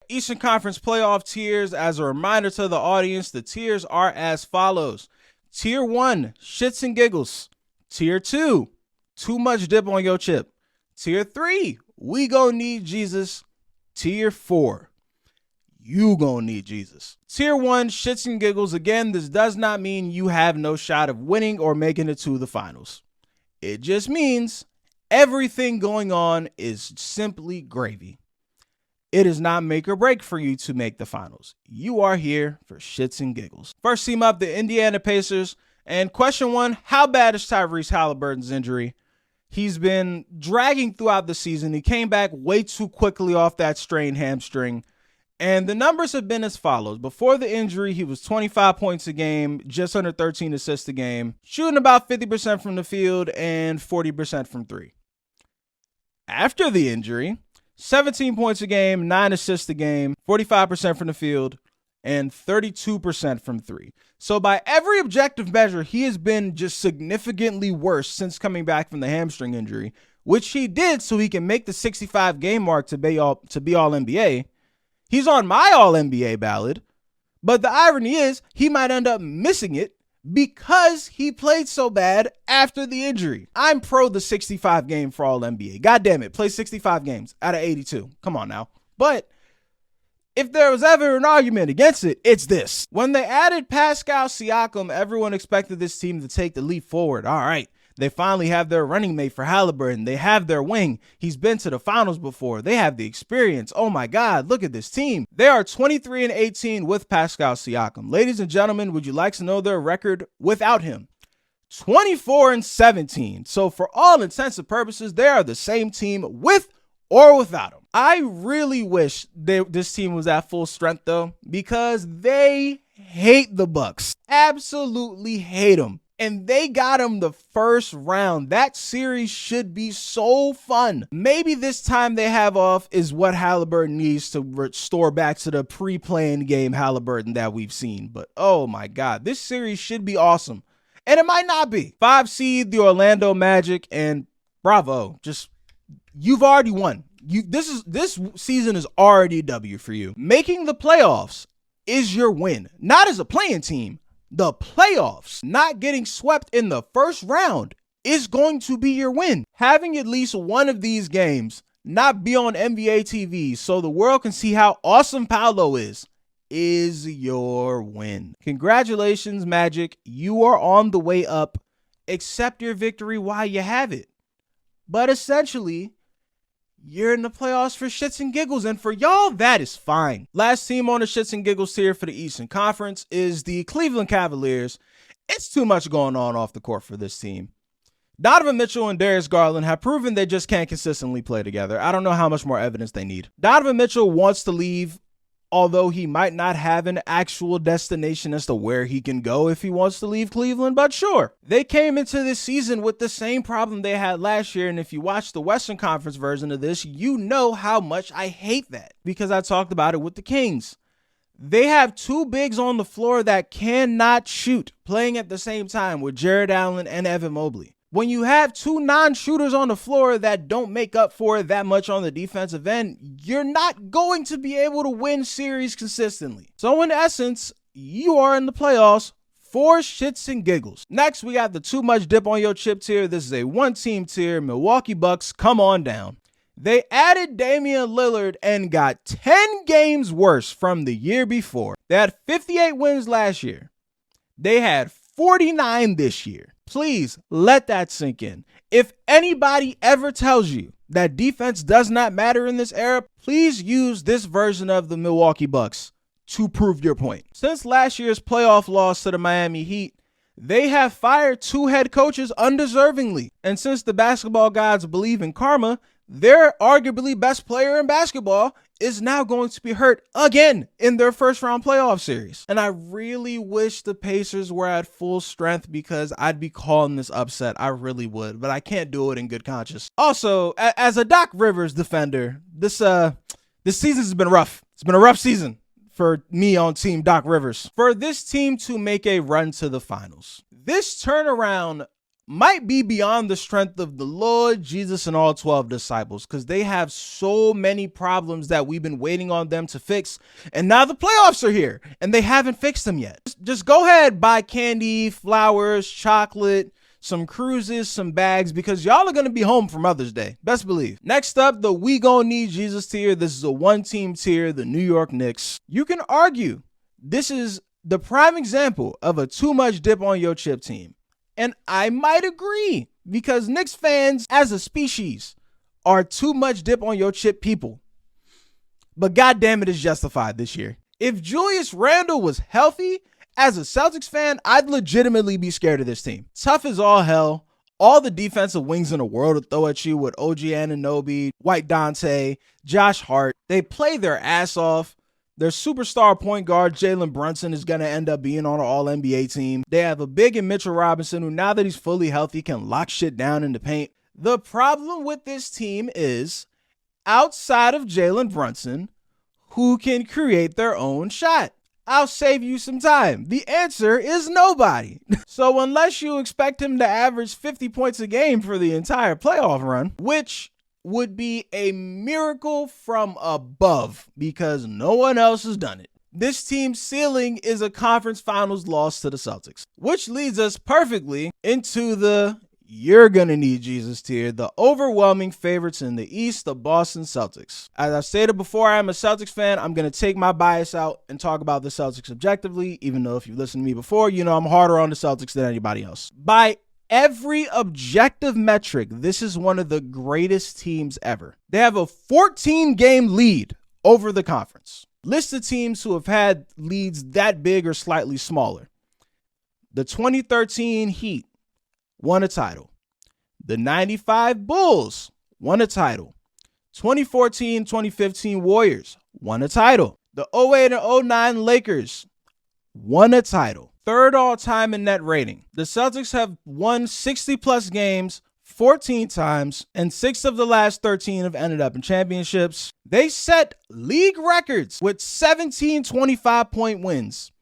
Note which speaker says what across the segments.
Speaker 1: Eastern Conference playoff tiers. As a reminder to the audience, the tiers are as follows. Tier 1, shits and giggles. Tier 2, too much dip on your chip. Tier 3, we gon' need Jesus. Tier 4, you gon' need Jesus. Tier 1, shits and giggles. Again, this does not mean you have no shot of winning or making it to the finals. It just means everything going on is simply gravy. It is not make or break for you to make the finals. You are here for shits and giggles. First team up, the Indiana Pacers. And question 1, how bad is Tyrese Halliburton's injury? He's been dragging throughout the season. He came back way too quickly off that strained hamstring. And the numbers have been as follows. Before the injury, he was 25 points a game, just under 13 assists a game, shooting about 50% from the field and 40% from three. After the injury, 17 points a game, 9 assists a game, 45% from the field, and 32% from three. So by every objective measure, he has been just significantly worse since coming back from the hamstring injury, which he did so he can make the 65 game mark to be all NBA. He's on my all NBA ballot, but the irony is he might end up missing it because he played so bad after the injury. I'm pro the 65 game for all NBA. God damn it, play 65 games out of 82. Come on now. But if there was ever an argument against it, it's this. When they added Pascal Siakam, everyone expected this team to take the leap forward. All right, they finally have their running mate for Halliburton. They have their wing. He's been to the finals before. They have the experience. Oh my God, look at this team. They are 23-18 with Pascal Siakam. Ladies and gentlemen, would you like to know their record without him? 24-17. So for all intents and purposes, they are the same team with or without him. I really wish this team was at full strength though, because they hate the Bucks. Absolutely hate them. And they got him the first round. That series should be so fun. Maybe this time they have off is what Halliburton needs to restore back to the pre-playing game Halliburton that we've seen. But oh my God, this series should be awesome. And it might not be. 5 seed, the Orlando Magic, and bravo. Just, you've already won. This season is already a W for you. Making the playoffs is your win. Not as a playing team. The playoffs, not getting swept in the first round, is going to be your win. Having at least one of these games not be on NBA TV so the world can see how awesome Paolo is your win. Congratulations, Magic. You are on the way up. Accept your victory while you have it. But essentially, you're in the playoffs for shits and giggles, and for y'all, that is fine. Last team on the shits and giggles tier for the Eastern Conference is the Cleveland Cavaliers. It's too much going on off the court for this team. Donovan Mitchell and Darius Garland have proven they just can't consistently play together. I don't know how much more evidence they need. Donovan Mitchell wants to leave, although he might not have an actual destination as to where he can go if he wants to leave Cleveland, but sure. They came into this season with the same problem they had last year, and if you watch the Western Conference version of this, you know how much I hate that, because I talked about it with the Kings. They have 2 bigs on the floor that cannot shoot, playing at the same time with Jared Allen and Evan Mobley. When you have 2 non-shooters on the floor that don't make up for it that much on the defensive end, you're not going to be able to win series consistently. So in essence, you are in the playoffs for shits and giggles. Next, we got the too much dip on your chip tier. This is a 1-team tier. Milwaukee Bucks, come on down. They added Damian Lillard and got 10 games worse from the year before. They had 58 wins last year. They had 49 this year. Please let that sink in. If anybody ever tells you that defense does not matter in this era, please use this version of the Milwaukee Bucks to prove your point. Since last year's playoff loss to the Miami Heat, they have fired 2 head coaches undeservingly. And since the basketball gods believe in karma, their arguably best player in basketball is now going to be hurt again in their first round playoff series. And I really wish the Pacers were at full strength because I'd be calling this upset. I really would, but I can't do it in good conscience. Also, as a Doc Rivers defender, this season has been rough. It's been a rough season for me on Team Doc Rivers. For this team to make a run to the finals, this turnaround might be beyond the strength of the Lord Jesus and all 12 disciples, because they have so many problems that we've been waiting on them to fix. And now the playoffs are here and they haven't fixed them yet. Just go ahead, buy candy, flowers, chocolate, some cruises, some bags, because y'all are going to be home for Mother's Day. Best believe. Next up, the We Gon' Need Jesus tier. This is a one-team tier, the New York Knicks. You can argue this is the prime example of a too much dip on your chip team. And I might agree, because Knicks fans as a species are too much dip on your chip people. But goddamn, it is justified this year. If Julius Randle was healthy, as a Celtics fan, I'd legitimately be scared of this team. Tough as all hell. All the defensive wings in the world to throw at you with OG Anunoby, White Dante, Josh Hart. They play their ass off. Their superstar point guard, Jalen Brunson, is going to end up being on an all-NBA team. They have a big in Mitchell Robinson, who now that he's fully healthy can lock shit down in the paint. The problem with this team is, outside of Jalen Brunson, who can create their own shot? I'll save you some time. The answer is nobody. So unless you expect him to average 50 points a game for the entire playoff run, which would be a miracle from above because no one else has done it, this team's ceiling is a conference finals loss to the Celtics, which leads us perfectly into the You're Gonna Need Jesus tier, the overwhelming favorites in the East, the Boston Celtics. As I've stated before, I'm a Celtics fan. I'm going to take my bias out and talk about the Celtics objectively, even though if you've listened to me before, you know I'm harder on the Celtics than anybody else. By every objective metric, this is one of the greatest teams ever. They have a 14-game lead over the conference. List the teams who have had leads that big or slightly smaller. The 2013 Heat won a title. The 95 Bulls won a title. 2014-2015 Warriors won a title. The 08 and 09 Lakers won a title. Third all-time in net rating. The Celtics have won 60-plus games 14 times, and 6 of the last 13 have ended up in championships. They set league records with 17 25-point wins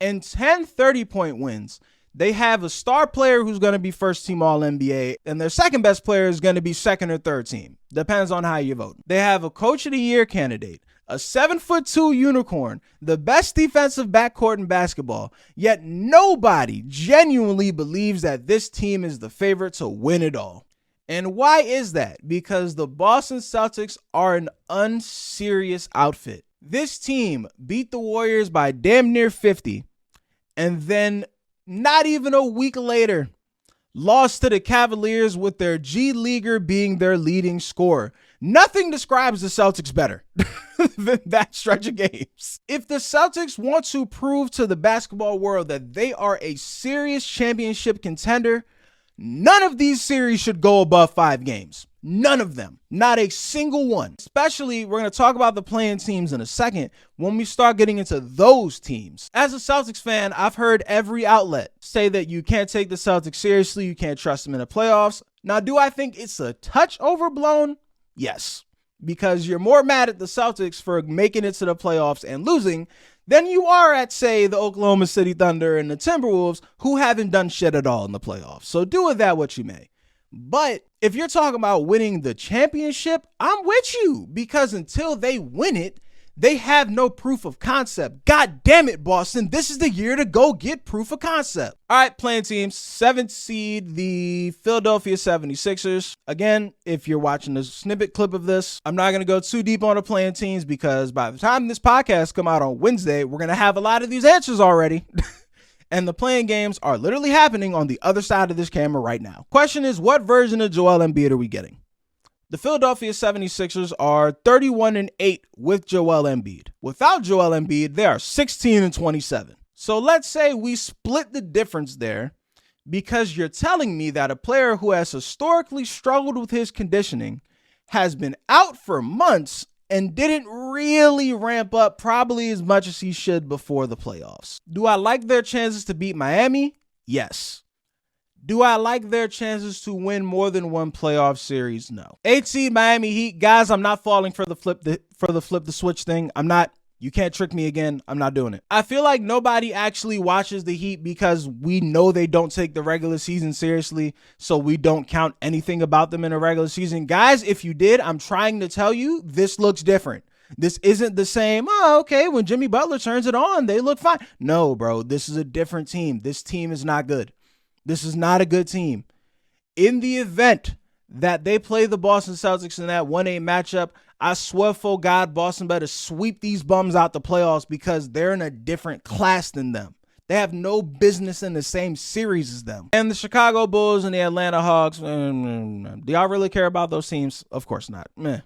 Speaker 1: and 10 30-point wins. They have a star player who's going to be first team All-NBA, and their second best player is going to be second or third team. Depends on how you vote. They have a coach of the year candidate, a 7'2" unicorn, the best defensive backcourt in basketball, yet nobody genuinely believes that this team is the favorite to win it all. And why is that? Because the Boston Celtics are an unserious outfit. This team beat the Warriors by damn near 50, and then not even a week later, lost to the Cavaliers with their G Leaguer being their leading scorer. Nothing describes the Celtics better than that stretch of games. If the Celtics want to prove to the basketball world that they are a serious championship contender, none of these series should go above 5 games. None of them. Not a single one. Especially, we're going to talk about the playing teams in a second when we start getting into those teams. As a Celtics fan, I've heard every outlet say that you can't take the Celtics seriously, you can't trust them in the playoffs. Now, do I think it's a touch overblown? Yes. Because you're more mad at the Celtics for making it to the playoffs and losing than you are at, say, the Oklahoma City Thunder and the Timberwolves, who haven't done shit at all in the playoffs. So do with that what you may. But if you're talking about winning the championship, I'm with you, because until they win it, they have no proof of concept. God damn it, Boston. This is the year to go get proof of concept. All right, playing teams. 7th seed, the Philadelphia 76ers. Again, if you're watching the snippet clip of this, I'm not going to go too deep on the playing teams, because by the time this podcast come out on Wednesday, we're going to have a lot of these answers already. And the playing games are literally happening on the other side of this camera right now. Question is, what version of Joel Embiid are we getting? The Philadelphia 76ers are 31-8 with Joel Embiid. Without Joel Embiid, they are 16-27. So let's say we split the difference there, because you're telling me that a player who has historically struggled with his conditioning has been out for months and didn't really ramp up probably as much as he should before the playoffs. Do I like their chances to beat Miami? Yes. Do I like their chances to win more than one playoff series? No. 8 seed Miami Heat. Guys, I'm not falling for the flip the switch thing. I'm not You can't trick me again. I'm not doing it. I feel like nobody actually watches the Heat because we know they don't take the regular season seriously, so we don't count anything about them in a regular season. Guys, if you did, I'm trying to tell you, this looks different. This isn't the same, oh, okay, when Jimmy Butler turns it on, they look fine. No, bro, this is a different team. This team is not good. This is not a good team. In the event that they play the Boston Celtics in that 1-8 matchup, I swear for God, Boston better sweep these bums out the playoffs because they're in a different class than them. They have no business in the same series as them. And the Chicago Bulls and the Atlanta Hawks, do y'all really care about those teams? Of course not. Meh.